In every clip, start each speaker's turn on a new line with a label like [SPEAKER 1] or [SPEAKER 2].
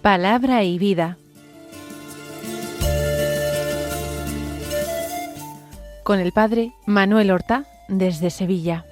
[SPEAKER 1] Palabra y vida. Con el padre Manuel Horta, desde Sevilla.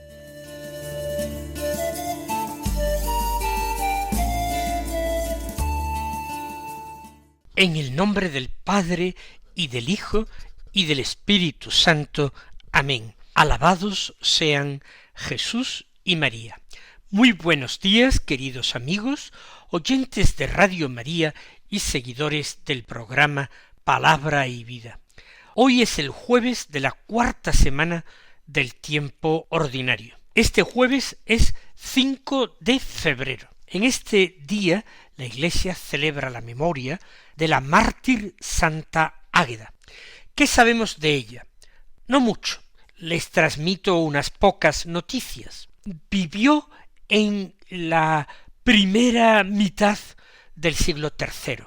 [SPEAKER 2] En el nombre del Padre, y del Hijo, y del Espíritu Santo. Amén. Alabados sean Jesús y María. Muy buenos días, queridos amigos, oyentes de Radio María y seguidores del programa Palabra y Vida. Hoy es el jueves de la cuarta semana del tiempo ordinario. Este jueves es 5 de febrero. En este día la Iglesia celebra la memoria de la mártir Santa Águeda. ¿Qué sabemos de ella? No mucho. Les transmito unas pocas noticias. Vivió en la primera mitad del siglo III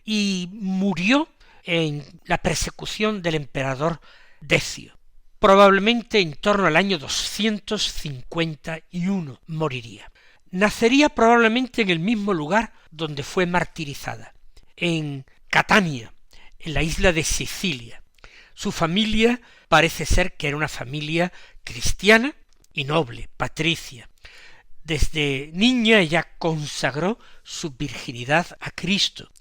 [SPEAKER 2] y murió en la persecución del emperador Decio. Probablemente en torno al año 251 moriría. Nacería probablemente en el mismo lugar donde fue martirizada, en Catania, en la isla de Sicilia. Su familia parece ser que era una familia cristiana y noble, patricia. Desde niña ella consagró su virginidad a Cristo,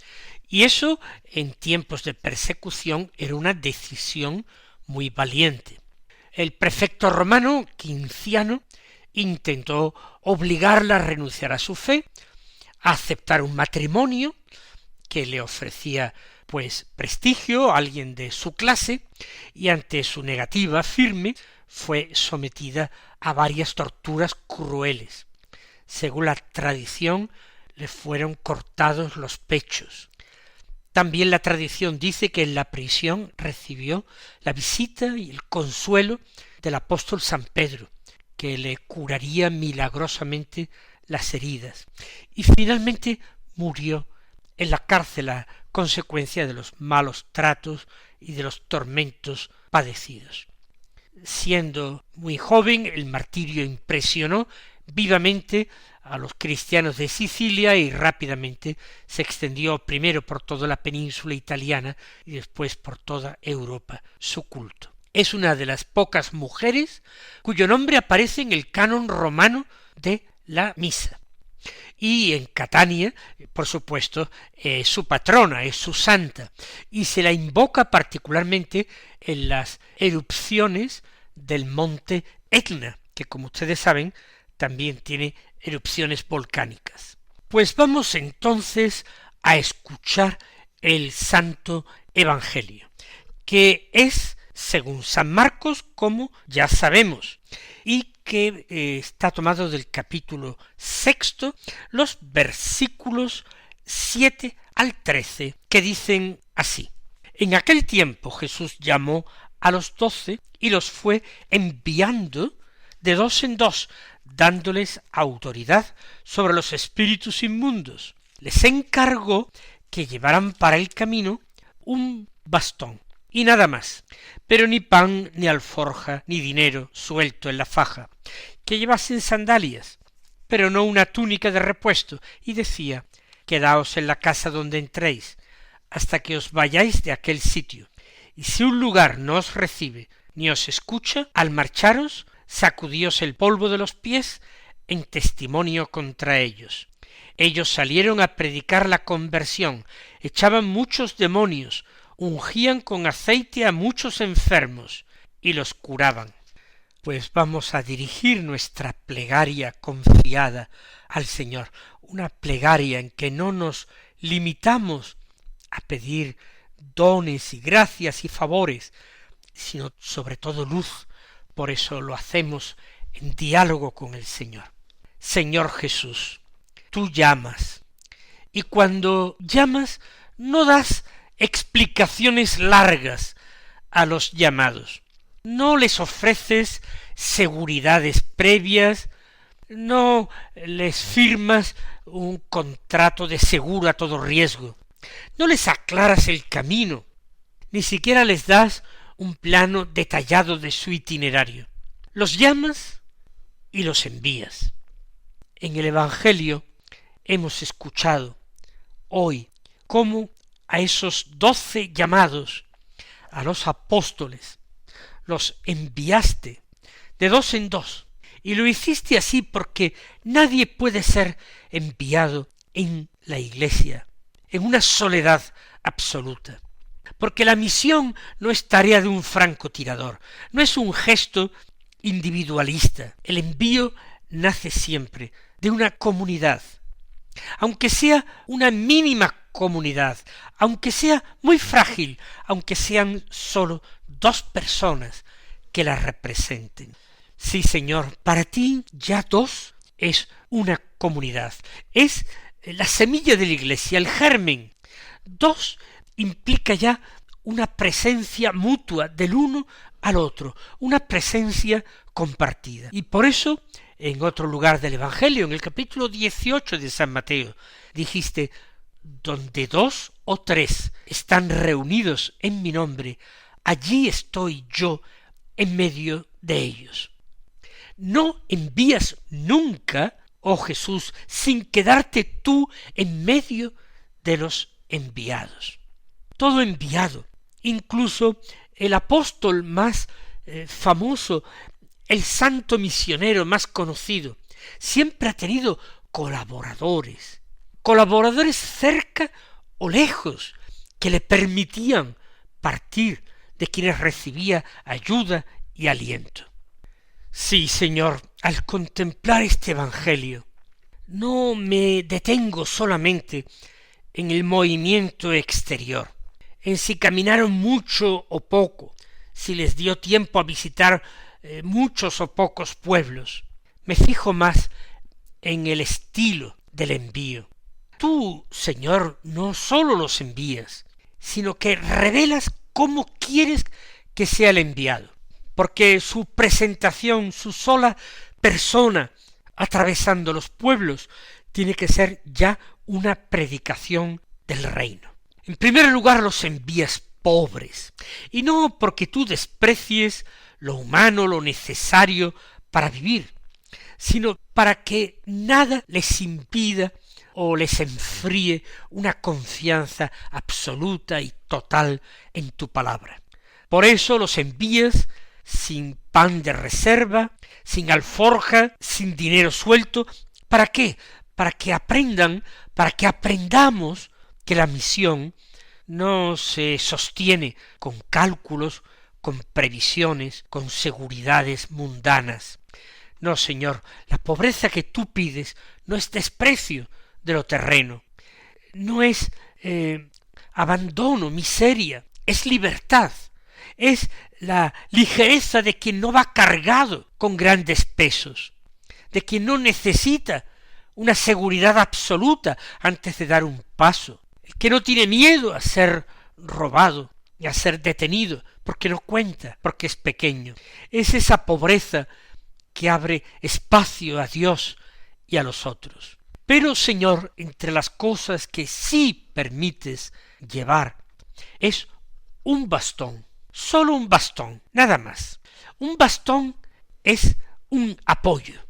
[SPEAKER 2] y eso en tiempos de persecución era una decisión muy valiente. El prefecto romano, Quinciano, intentó obligarla a renunciar a su fe, a aceptar un matrimonio que le ofrecía prestigio a alguien de su clase, y ante su negativa firme fue sometida a varias torturas crueles. Según la tradición, le fueron cortados los pechos. También la tradición dice que en la prisión recibió la visita y el consuelo del apóstol San Pedro, que le curaría milagrosamente las heridas, y finalmente murió en la cárcel a consecuencia de los malos tratos y de los tormentos padecidos. Siendo muy joven, el martirio impresionó vivamente a los cristianos de Sicilia y rápidamente se extendió primero por toda la península italiana y después por toda Europa su culto. Es una de las pocas mujeres cuyo nombre aparece en el canon romano de la misa. Y en Catania, por supuesto, es su patrona, es su santa, y se la invoca particularmente en las erupciones del monte Etna, que como ustedes saben, también tiene erupciones volcánicas. Pues vamos entonces a escuchar el Santo Evangelio, que es, según San Marcos, como ya sabemos, y que está tomado del capítulo 6, los versículos 7 al 13, que dicen así: En aquel tiempo Jesús llamó a los 12 y los fue enviando de dos en dos, dándoles autoridad sobre los espíritus inmundos. Les encargó que llevaran para el camino un bastón y nada más, pero ni pan, ni alforja, ni dinero suelto en la faja, que llevasen sandalias, pero no una túnica de repuesto, y decía: Quedaos en la casa donde entréis, hasta que os vayáis de aquel sitio, y si un lugar no os recibe, ni os escucha, al marcharos, sacudíos el polvo de los pies en testimonio contra ellos. Ellos salieron a predicar la conversión, echaban muchos demonios, ungían con aceite a muchos enfermos y los curaban. Pues vamos a dirigir nuestra plegaria confiada al Señor, una plegaria en que no nos limitamos a pedir dones y gracias y favores, sino sobre todo luz. Por eso lo hacemos en diálogo con el Señor. Señor Jesús, tú llamas, y cuando llamas no das explicaciones largas a los llamados, no les ofreces seguridades previas, no les firmas un contrato de seguro a todo riesgo, no les aclaras el camino, ni siquiera les das un plano detallado de su itinerario. Los llamas y los envías. En el Evangelio hemos escuchado hoy cómo a esos 12 llamados, a los apóstoles, los enviaste de dos en dos, y lo hiciste así porque nadie puede ser enviado en la Iglesia, en una soledad absoluta, porque la misión no es tarea de un francotirador, no es un gesto individualista. El envío nace siempre de una comunidad, aunque sea una mínima comunidad, aunque sea muy frágil, aunque sean solo 2 personas que la representen. Sí, Señor, para ti ya 2 es una comunidad, es la semilla de la Iglesia, el germen. 2 implica ya una presencia mutua del uno al otro, una presencia compartida. Y por eso, en otro lugar del Evangelio, en el capítulo 18 de San Mateo, dijiste: donde 2 o 3 están reunidos en mi nombre, allí estoy yo en medio de ellos. No envías nunca, oh Jesús, sin quedarte tú en medio de los enviados. Todo enviado, incluso el apóstol más famoso, el santo misionero más conocido, siempre ha tenido colaboradores cerca o lejos, que le permitían partir, de quienes recibía ayuda y aliento. Sí, Señor, al contemplar este Evangelio, no me detengo solamente en el movimiento exterior, en si caminaron mucho o poco, si les dio tiempo a visitar muchos o pocos pueblos. Me fijo más en el estilo del envío. Tú, Señor, no sólo los envías, sino que revelas cómo quieres que sea el enviado, porque su presentación, su sola persona, atravesando los pueblos, tiene que ser ya una predicación del reino. En primer lugar, los envías pobres, y no porque tú desprecies lo humano, lo necesario para vivir, sino para que nada les impida o les enfríe una confianza absoluta y total en tu palabra. Por eso los envías sin pan de reserva, sin alforja, sin dinero suelto. ¿Para qué? Para que aprendamos que la misión no se sostiene con cálculos, con previsiones, con seguridades mundanas. No, Señor, la pobreza que tú pides no es desprecio de lo terreno, no es abandono, miseria, es libertad, es la ligereza de quien no va cargado con grandes pesos, de quien no necesita una seguridad absoluta antes de dar un paso, el que no tiene miedo a ser robado y a ser detenido, porque no cuenta, porque es pequeño. Es esa pobreza que abre espacio a Dios y a los otros. Pero, Señor, entre las cosas que sí permites llevar, es un bastón, solo un bastón, nada más. Un bastón es un apoyo.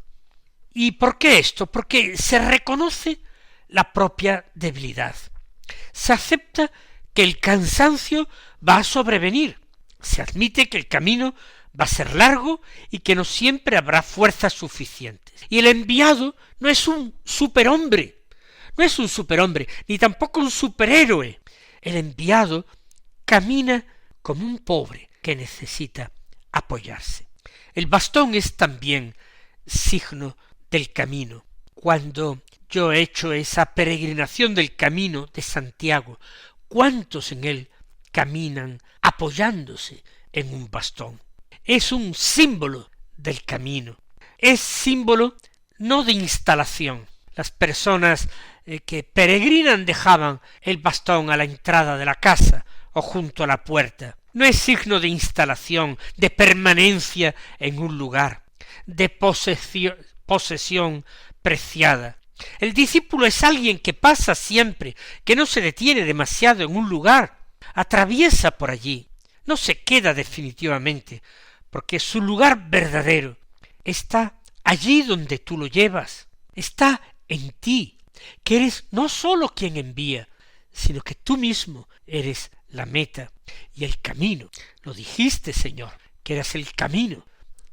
[SPEAKER 2] ¿Y por qué esto? Porque se reconoce la propia debilidad. Se acepta que el cansancio va a sobrevenir. Se admite que el camino va a ser largo y que no siempre habrá fuerzas suficientes. Y el enviado no es un superhombre, ni tampoco un superhéroe. El enviado camina como un pobre que necesita apoyarse. El bastón es también signo del camino. Cuando yo he hecho esa peregrinación del camino de Santiago, ¿cuántos en él caminan apoyándose en un bastón? Es un símbolo del camino, es símbolo no de instalación. Las personas que peregrinan dejaban el bastón a la entrada de la casa o junto a la puerta. No es signo de instalación, de permanencia en un lugar, de posesión preciada. El discípulo es alguien que pasa siempre, que no se detiene demasiado en un lugar, atraviesa por allí, no se queda definitivamente, porque su lugar verdadero está allí donde tú lo llevas, está en ti, que eres no sólo quien envía, sino que tú mismo eres la meta y el camino. Lo dijiste, Señor, que eras el camino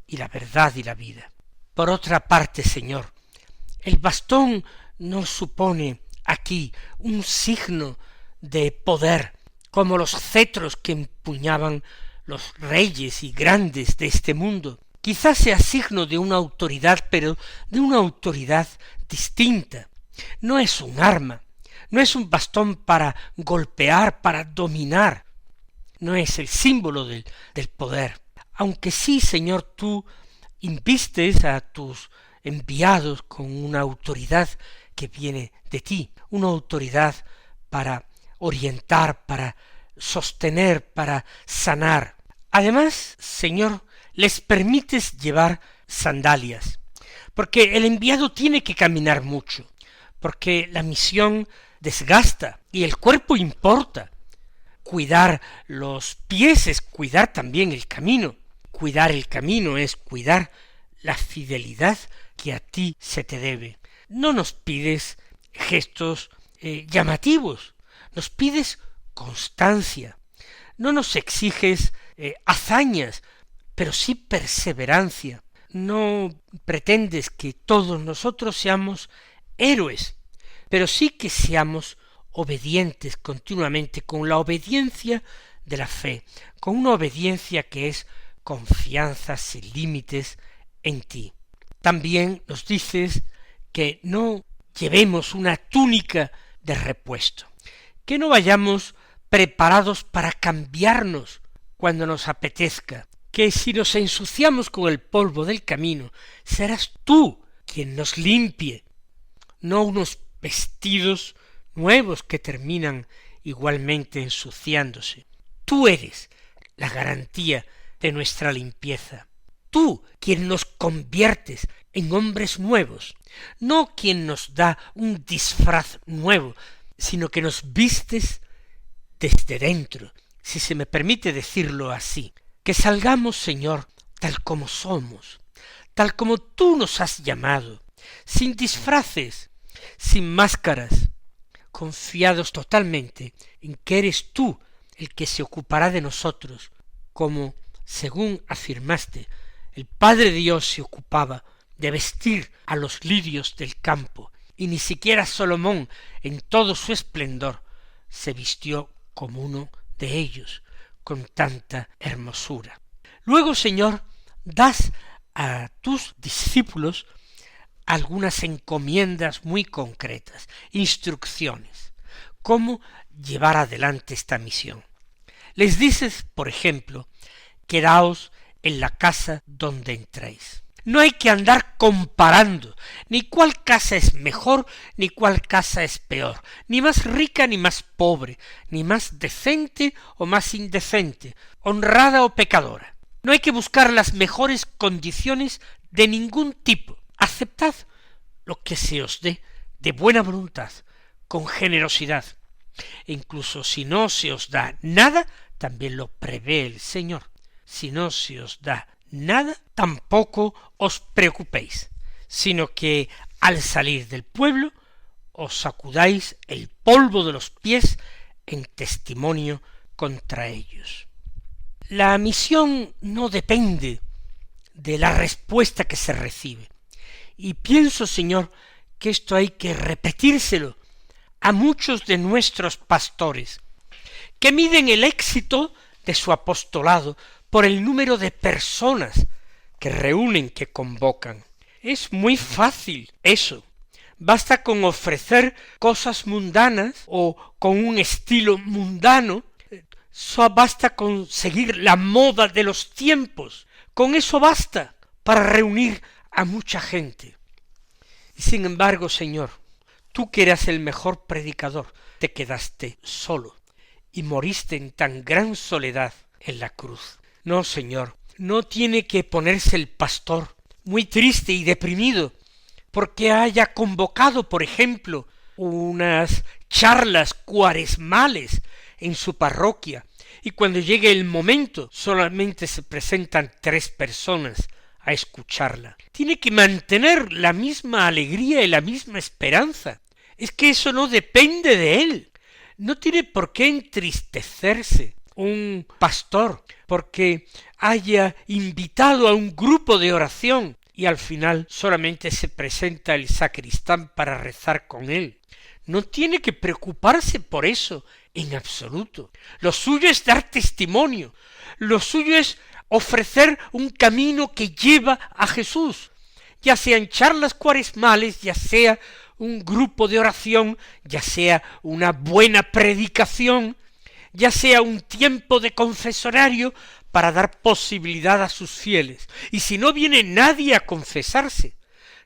[SPEAKER 2] y la verdad y la vida. Por otra parte, Señor, el bastón no supone aquí un signo de poder, como los cetros que empuñaban los reyes y grandes de este mundo. Quizás sea signo de una autoridad, pero de una autoridad distinta. No es un arma, no es un bastón para golpear, para dominar, no es el símbolo del poder. Aunque sí, Señor, tú invistes a tus enviados con una autoridad que viene de ti, una autoridad para orientar, para sostener, para sanar. Además, Señor, les permites llevar sandalias, porque el enviado tiene que caminar mucho, porque la misión desgasta y el cuerpo importa. Cuidar los pies es cuidar también el camino. Cuidar el camino es cuidar la fidelidad que a ti se te debe. No nos pides gestos llamativos, nos pides constancia. No nos exiges hazañas, pero sí perseverancia. No pretendes que todos nosotros seamos héroes, pero sí que seamos obedientes continuamente, con la obediencia de la fe, con una obediencia que es confianza sin límites en ti. También nos dices que no llevemos una túnica de repuesto, que no vayamos preparados para cambiarnos cuando nos apetezca, que si nos ensuciamos con el polvo del camino, serás tú quien nos limpie, no unos vestidos nuevos que terminan igualmente ensuciándose. Tú eres la garantía de nuestra limpieza. Tú quien nos conviertes en hombres nuevos, no quien nos da un disfraz nuevo, sino que nos vistes desde dentro, si se me permite decirlo así. Que salgamos, Señor, tal como somos, tal como tú nos has llamado, sin disfraces, sin máscaras, confiados totalmente en que eres tú el que se ocupará de nosotros, como, según afirmaste, el Padre Dios se ocupaba de vestir a los lirios del campo, y ni siquiera Salomón, en todo su esplendor, se vistió como uno de ellos, con tanta hermosura. Luego, Señor, das a tus discípulos algunas encomiendas muy concretas, instrucciones, cómo llevar adelante esta misión. Les dices, por ejemplo, quedaos en la casa donde entréis. No hay que andar comparando ni cuál casa es mejor ni cuál casa es peor, ni más rica ni más pobre, ni más decente o más indecente, honrada o pecadora. No hay que buscar las mejores condiciones de ningún tipo. Aceptad lo que se os dé de buena voluntad, con generosidad. E incluso si no se os da nada, también lo prevé el Señor. Si no se os da nada, tampoco os preocupéis, sino que al salir del pueblo os sacudáis el polvo de los pies en testimonio contra ellos. La misión no depende de la respuesta que se recibe, y pienso, Señor, que esto hay que repetírselo a muchos de nuestros pastores, que miden el éxito de su apostolado por el número de personas que reúnen, que convocan. Es muy fácil eso. Basta con ofrecer cosas mundanas o con un estilo mundano. Basta con seguir la moda de los tiempos. Con eso basta para reunir a mucha gente. Y sin embargo, Señor, tú que eras el mejor predicador, te quedaste solo y moriste en tan gran soledad en la cruz. No, Señor, no tiene que ponerse el pastor muy triste y deprimido porque haya convocado, por ejemplo, unas charlas cuaresmales en su parroquia, y cuando llegue el momento solamente se presentan 3 personas a escucharla. Tiene que mantener la misma alegría y la misma esperanza Es que eso no depende de él. No tiene por qué entristecerse un pastor porque haya invitado a un grupo de oración y al final solamente se presenta el sacristán para rezar con él. No tiene que preocuparse por eso en absoluto. Lo suyo es dar testimonio. Lo suyo es ofrecer un camino que lleva a Jesús, ya sean charlas cuaresmales, ya sea un grupo de oración, ya sea una buena predicación, ya sea un tiempo de confesonario para dar posibilidad a sus fieles. Y si no viene nadie a confesarse,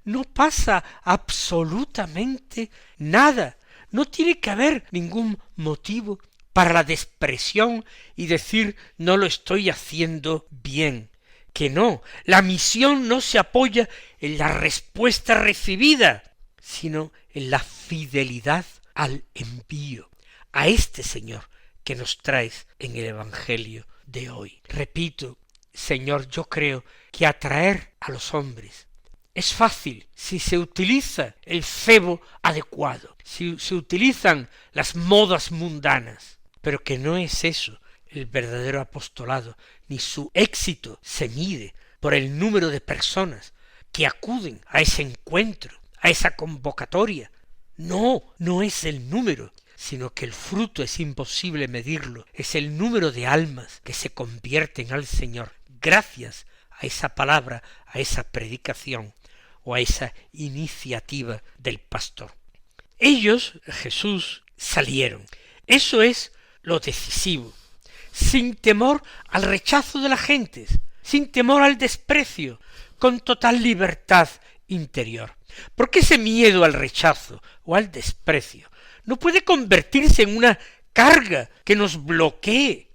[SPEAKER 2] no pasa absolutamente nada. No tiene que haber ningún motivo para la despresión y decir no lo estoy haciendo bien. Que no, la misión no se apoya en la respuesta recibida, sino en la fidelidad al envío, a este Señor que nos traes en el Evangelio de hoy. Repito, Señor, yo creo que atraer a los hombres es fácil si se utiliza el cebo adecuado, si se utilizan las modas mundanas, pero que no es eso el verdadero apostolado, ni su éxito se mide por el número de personas que acuden a ese encuentro, a esa convocatoria. No, no es el número, sino que el fruto es imposible medirlo, es el número de almas que se convierten al Señor gracias a esa palabra, a esa predicación o a esa iniciativa del pastor. Ellos, Jesús, salieron. Eso es lo decisivo, sin temor al rechazo de la gente, sin temor al desprecio, con total libertad interior. Porque ese miedo al rechazo o al desprecio no puede convertirse en una carga que nos bloquee,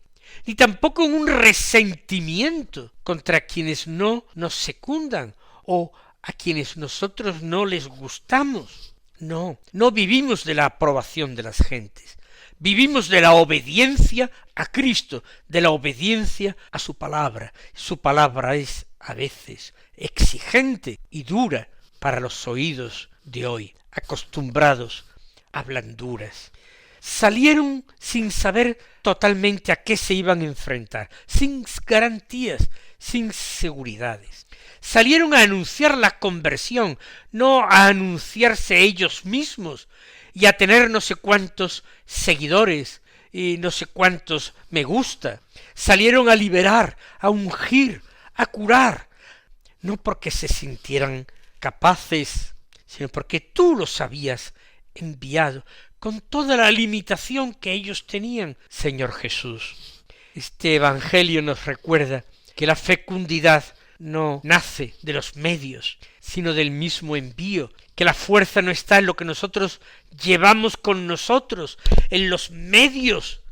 [SPEAKER 2] ni tampoco en un resentimiento contra quienes no nos secundan o a quienes nosotros no les gustamos. No, no vivimos de la aprobación de las gentes. Vivimos de la obediencia a Cristo, de la obediencia a su palabra. Su palabra es a veces exigente y dura para los oídos de hoy, acostumbrados a blanduras. Salieron sin saber totalmente a qué se iban a enfrentar, sin garantías, sin seguridades. Salieron a anunciar la conversión, no a anunciarse ellos mismos y a tener no sé cuántos seguidores y no sé cuántos me gusta. Salieron a liberar, a ungir, a curar, no porque se sintieran capaces, sino porque tú los habías enviado con toda la limitación que ellos tenían, Señor Jesús. Este Evangelio nos recuerda que la fecundidad no nace de los medios, sino del mismo envío, que la fuerza no está en lo que nosotros llevamos con nosotros, en los medios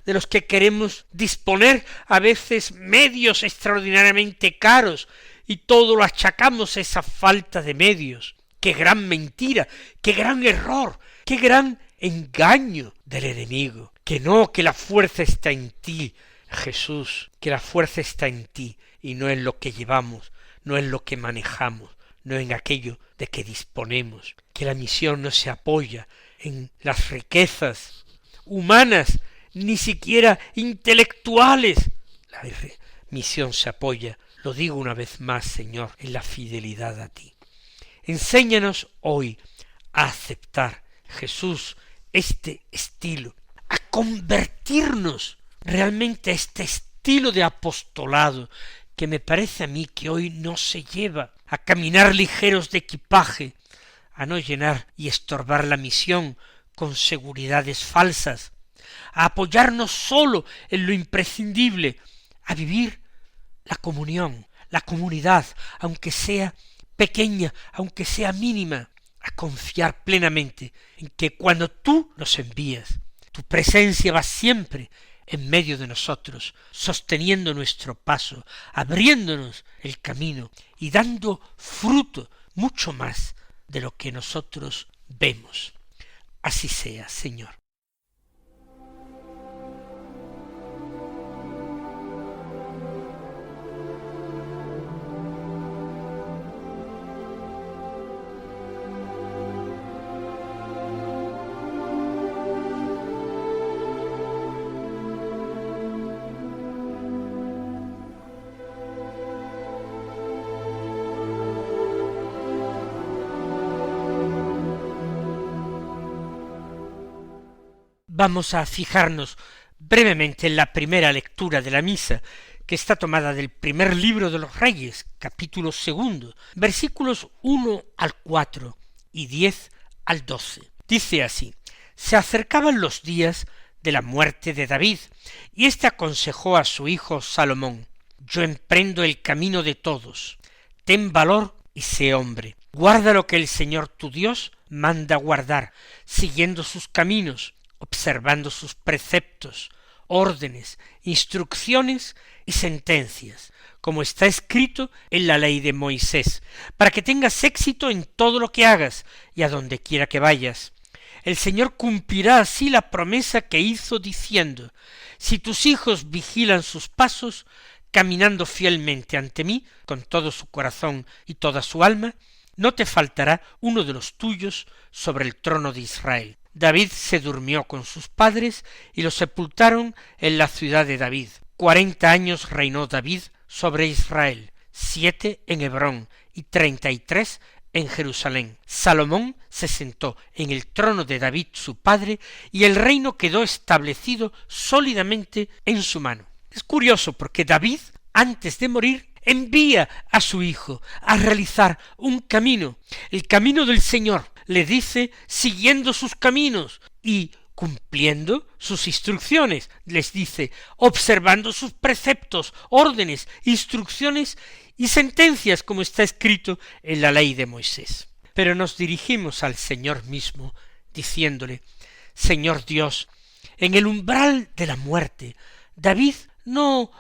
[SPEAKER 2] de los que queremos disponer, a veces medios extraordinariamente caros, y todo lo achacamos a esa falta de medios. ¡Qué gran mentira! ¡Qué gran error! ¡Qué gran engaño del enemigo! Que no, que la fuerza está en ti, Jesús, que la fuerza está en ti, y no en lo que llevamos, no en lo que manejamos, no en aquello de que disponemos, que la misión no se apoya en las riquezas humanas, ni siquiera intelectuales. La misión se apoya, lo digo una vez más, Señor, en la fidelidad a ti. Enséñanos hoy a aceptar, Jesús, este estilo, a convertirnos realmente a este estilo de apostolado, que me parece a mí que hoy no se lleva, a caminar ligeros de equipaje, a no llenar y estorbar la misión con seguridades falsas, a apoyarnos solo en lo imprescindible, a vivir la comunión, la comunidad, aunque sea pequeña, aunque sea mínima, a confiar plenamente en que cuando tú nos envías, tu presencia va siempre en medio de nosotros, sosteniendo nuestro paso, abriéndonos el camino y dando fruto mucho más de lo que nosotros vemos. Así sea, Señor. Vamos a fijarnos brevemente en la primera lectura de la misa, que está tomada del primer libro de los Reyes, capítulo 2, versículos 1 al 4 y 10 al 12. Dice así: se acercaban los días de la muerte de David, y éste aconsejó a su hijo Salomón: yo emprendo el camino de todos, ten valor y sé hombre, guarda lo que el Señor tu Dios manda guardar, siguiendo sus caminos, observando sus preceptos, órdenes, instrucciones y sentencias, como está escrito en la ley de Moisés, para que tengas éxito en todo lo que hagas y a donde quiera que vayas. El Señor cumplirá así la promesa que hizo diciendo: si tus hijos vigilan sus pasos, caminando fielmente ante mí, con todo su corazón y toda su alma, no te faltará uno de los tuyos sobre el trono de Israel. David se durmió con sus padres y los sepultaron en la ciudad de David. 40 años reinó David sobre Israel, 7 en Hebrón y 33 en Jerusalén. Salomón se sentó en el trono de David su padre, y el reino quedó establecido sólidamente en su mano. Es curioso porque David, antes de morir, envía a su hijo a realizar un camino, el camino del Señor. Le dice, siguiendo sus caminos y cumpliendo sus instrucciones. Les dice, observando sus preceptos, órdenes, instrucciones y sentencias, como está escrito en la ley de Moisés. Pero nos dirigimos al Señor mismo, diciéndole: Señor Dios, en el umbral de la muerte, David no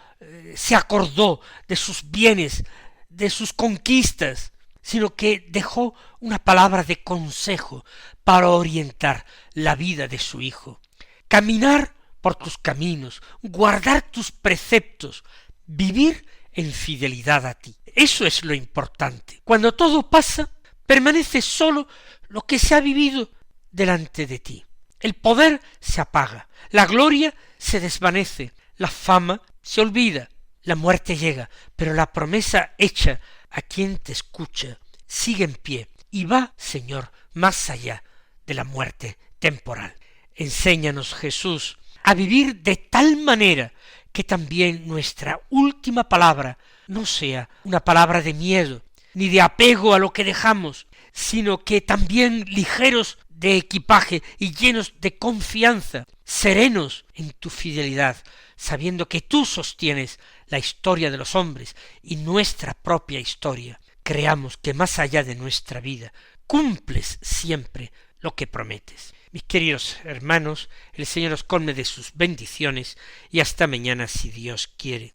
[SPEAKER 2] se acordó de sus bienes, de sus conquistas, sino que dejó una palabra de consejo para orientar la vida de su hijo. Caminar por tus caminos, guardar tus preceptos, vivir en fidelidad a ti. Eso es lo importante. Cuando todo pasa, permanece solo lo que se ha vivido delante de ti. El poder se apaga, la gloria se desvanece, la fama se olvida, la muerte llega, pero la promesa hecha a quien te escucha sigue en pie y va, Señor, más allá de la muerte temporal. Enséñanos, Jesús, a vivir de tal manera que también nuestra última palabra no sea una palabra de miedo, ni de apego a lo que dejamos, sino que también ligeros de equipaje y llenos de confianza, serenos en tu fidelidad, sabiendo que tú sostienes la historia de los hombres y nuestra propia historia. Creamos que más allá de nuestra vida cumples siempre lo que prometes. Mis queridos hermanos, el Señor os colme de sus bendiciones y hasta mañana si Dios quiere.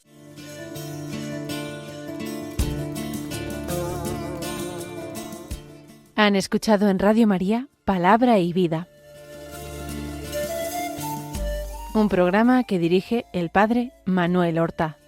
[SPEAKER 1] Han escuchado en Radio María Palabra y Vida, un programa que dirige el Padre Manuel Horta.